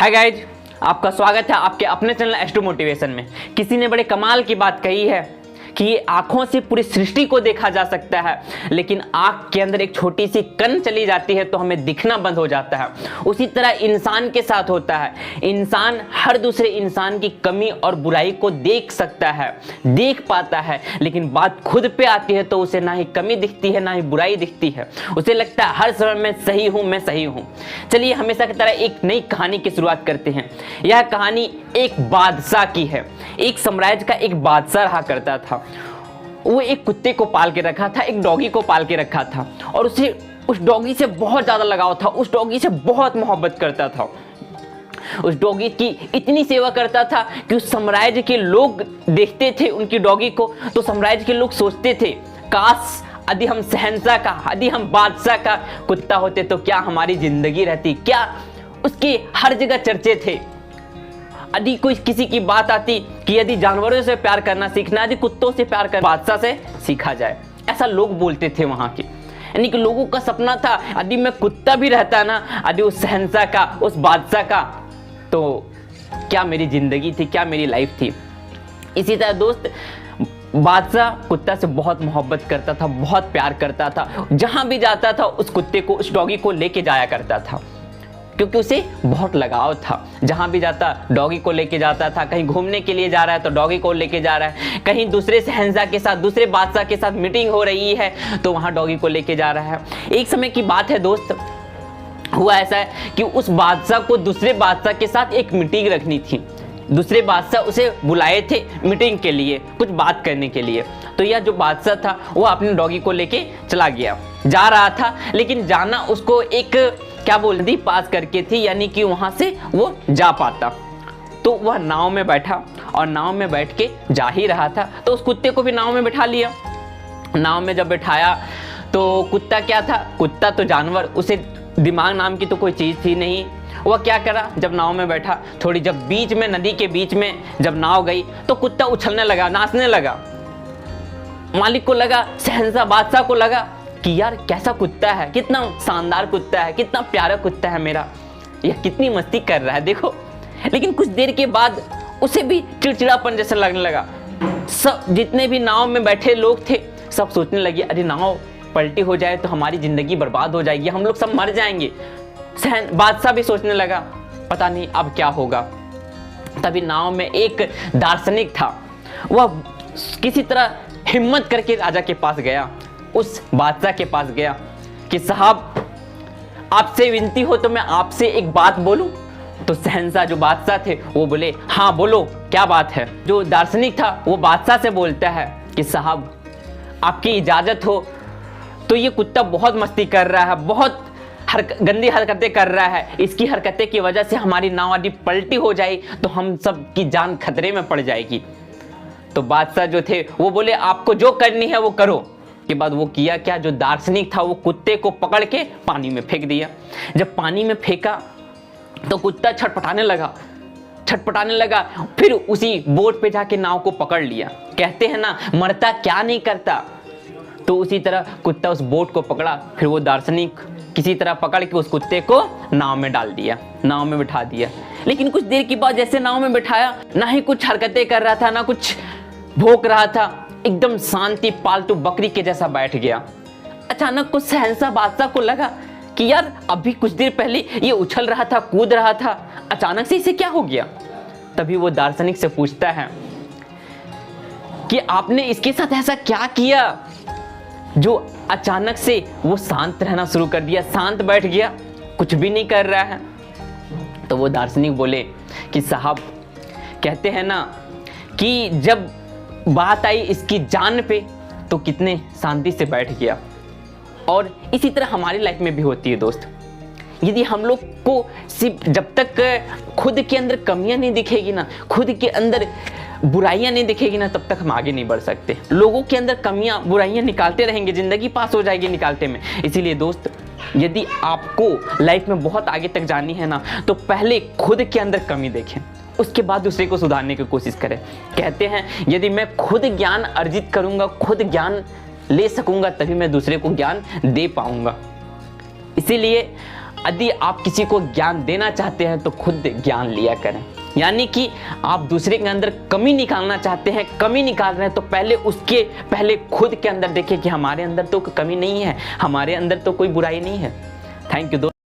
Hi guys, आपका स्वागत है आपके अपने चैनल एस्ट्रो मोटिवेशन में। किसी ने बड़े कमाल की बात कही है कि ये आंखों से पूरी सृष्टि को देखा जा सकता है, लेकिन आंख के अंदर एक छोटी सी कण चली जाती है तो हमें दिखना बंद हो जाता है। उसी तरह इंसान के साथ होता है। इंसान हर दूसरे इंसान की कमी और बुराई को देख सकता है, देख पाता है, लेकिन बात खुद पे आती है तो उसे ना ही कमी दिखती है ना ही बुराई दिखती है। उसे लगता है हर समय मैं सही हूं, मैं सही हूं। चलिए हमेशा की तरह एक नई कहानी की शुरुआत करते हैं। यह कहानी एक बादशाह की है। एक साम्राज्य का एक बादशाह रहा करता था। वो एक कुत्ते को पाल के रखा था, एक डॉगी को पाल के रखा था, और उसे उस डॉगी से बहुत ज्यादा लगाव था, उस डॉगी से बहुत मोहब्बत करता था। उस डॉगी की इतनी सेवा करता था कि उस साम्राज्य के लोग देखते थे उनकी डॉगी को तो साम्राज्य के लोग सोचते थे, काश यदि हम शहंशाह का, यदि हम बादशाह का कुत्ता होते तो क्या हमारी जिंदगी रहती। क्या उसके हर जगह चर्चे थे। यदि कोई किसी की बात आती कि यदि जानवरों से प्यार करना सीखना, यदि कुत्तों से प्यार करना बादशाह से सीखा जाए, ऐसा लोग बोलते थे वहां के। यानी कि लोगों का सपना था यदि मैं कुत्ता भी रहता ना, यदि उस शहंशाह का, उस बादशाह का, तो क्या मेरी जिंदगी थी, क्या मेरी लाइफ थी। इसी तरह दोस्त, बादशाह कुत्ता से बहुत मोहब्बत करता था, बहुत प्यार करता था। जहां भी जाता था उस कुत्ते को, उस डॉगी को लेके जाया करता था, क्योंकि उसे बहुत लगाव था। जहां भी जाता डॉगी को लेके जाता था। कहीं घूमने के लिए जा रहा है तो डॉगी को लेके जा रहा है, कहीं दूसरे शहंशाह के साथ, दूसरे बादशाह के साथ मीटिंग हो रही है तो वहां डॉगी को लेके जा रहा है। एक समय की बात है दोस्त, हुआ ऐसा है कि उस बादशाह को दूसरे बादशाह के साथ एक मीटिंग रखनी थी। दूसरे बादशाह उसे बुलाए थे मीटिंग के लिए, कुछ बात करने के लिए। तो यह जो बादशाह था वो अपने डॉगी को लेके चला गया, जा रहा था, लेकिन जाना उसको एक क्या बोल नदी पास करके थी, यानी कि वहां से वो जा पाता। तो वह नाव में बैठा और नाव में बैठ के जा ही रहा था तो उस कुत्ते को भी नाव में बैठा लिया। नाव में जब बैठाया तो कुत्ता क्या था, कुत्ता तो जानवर, उसे दिमाग नाम की तो कोई चीज थी नहीं। वह क्या करा, जब नाव में बैठा, थोड़ी जब बीच में, नदी के बीच में जब नाव गई तो कुत्ता उछलने लगा, नाचने लगा। मालिक को लगा, शहंशाह बादशाह को लगा कि यार कैसा कुत्ता है, कितना शानदार कुत्ता है, कितना प्यारा कुत्ता है मेरा, यह कितनी मस्ती कर रहा है देखो। लेकिन कुछ देर के बाद उसे भी चिड़चिड़ापन जैसा लगने लगा। सब जितने भी नाव में बैठे लोग थे सब सोचने लगे, अरे नाव पलटी हो जाए तो हमारी जिंदगी बर्बाद हो जाएगी, हम लोग सब मर जाएंगे। बादशाह भी सोचने लगा, पता नहीं अब क्या होगा। तभी नाव में एक दार्शनिक था, वह किसी तरह हिम्मत करके राजा के पास गया, उस बादशाह के पास गया कि साहब आपसे विनती हो तो मैं आपसे एक बात बोलूं। तो शहंशाह जो बादशाह थे वो बोले, हाँ बोलो क्या बात है। जो दार्शनिक था वो बादशाह से बोलता है कि साहब आपकी इजाजत हो तो ये कुत्ता बहुत मस्ती कर रहा है, बहुत गंदी हरकतें कर रहा है, इसकी हरकतें की वजह से हमारी नाव यदि पलटी हो जाए तो हम सब की जान खतरे में पड़ जाएगी। तो बादशाह जो थे वो बोले, आपको जो करनी है वो करो। के बाद वो किया क्या, जो दार्शनिक था वो कुत्ते को पकड़ के पानी में फेंक दिया। जब पानी में फेंका तो कुत्ता छटपटाने लगा, फिर उसी बोट पे जाके नाव को पकड़ लिया। कहते हैं ना, मरता क्या नहीं करता। तो उसी तरह कुत्ता उस बोट को पकड़ा, फिर वो दार्शनिक किसी तरह पकड़ के उस कुत्ते को नाव में डाल दिया, नाव में बिठा दिया। लेकिन कुछ देर के बाद जैसे नाव में बिठाया, ना ही कुछ हरकतें कर रहा था, ना कुछ भौंक रहा था, एकदम शांति पालतू बकरी के जैसा बैठ गया। अचानक कुछ शहंशाह बादशाह को लगा कि यार अभी कुछ देर पहले ये उछल रहा था, कूद रहा था, अचानक से इसे क्या हो गया। तभी वो दार्शनिक से पूछता है कि आपने इसके साथ ऐसा क्या किया जो अचानक से वो शांत रहना शुरू कर दिया, शांत बैठ गया, कुछ भी नहीं कर रहा है। तो वो दार्शनिक बोले कि साहब कहते हैं ना कि जब बात आई इसकी जान पे तो कितने शांति से बैठ गया। और इसी तरह हमारी लाइफ में भी होती है दोस्त। यदि हम लोग को सिर्फ जब तक खुद के अंदर कमियां नहीं दिखेगी ना, खुद के अंदर बुराइयां नहीं दिखेगी ना, तब तक हम आगे नहीं बढ़ सकते। लोगों के अंदर कमियां, बुराइयां निकालते रहेंगे, जिंदगी पास हो जाएगी निकालते में। इसीलिए दोस्त, यदि आपको लाइफ में बहुत आगे तक जानी है ना, तो पहले खुद के अंदर कमी देखें, उसके बाद दूसरे को सुधारने की कोशिश करें। कहते हैं यदि मैं खुद ज्ञान अर्जित करूंगा, खुद ज्ञान ले सकूंगा, तभी मैं दूसरे को ज्ञान दे पाऊंगा। इसीलिए यदि आप किसी को ज्ञान देना चाहते हैं तो खुद ज्ञान लिया करें। यानी कि आप दूसरे के अंदर कमी निकालना चाहते हैं, कमी निकाल रहे हैं, तो पहले खुद के अंदर देखिए कि हमारे अंदर तो कोई कमी नहीं है, हमारे अंदर तो कोई बुराई नहीं है। थैंक यू दोस्तों।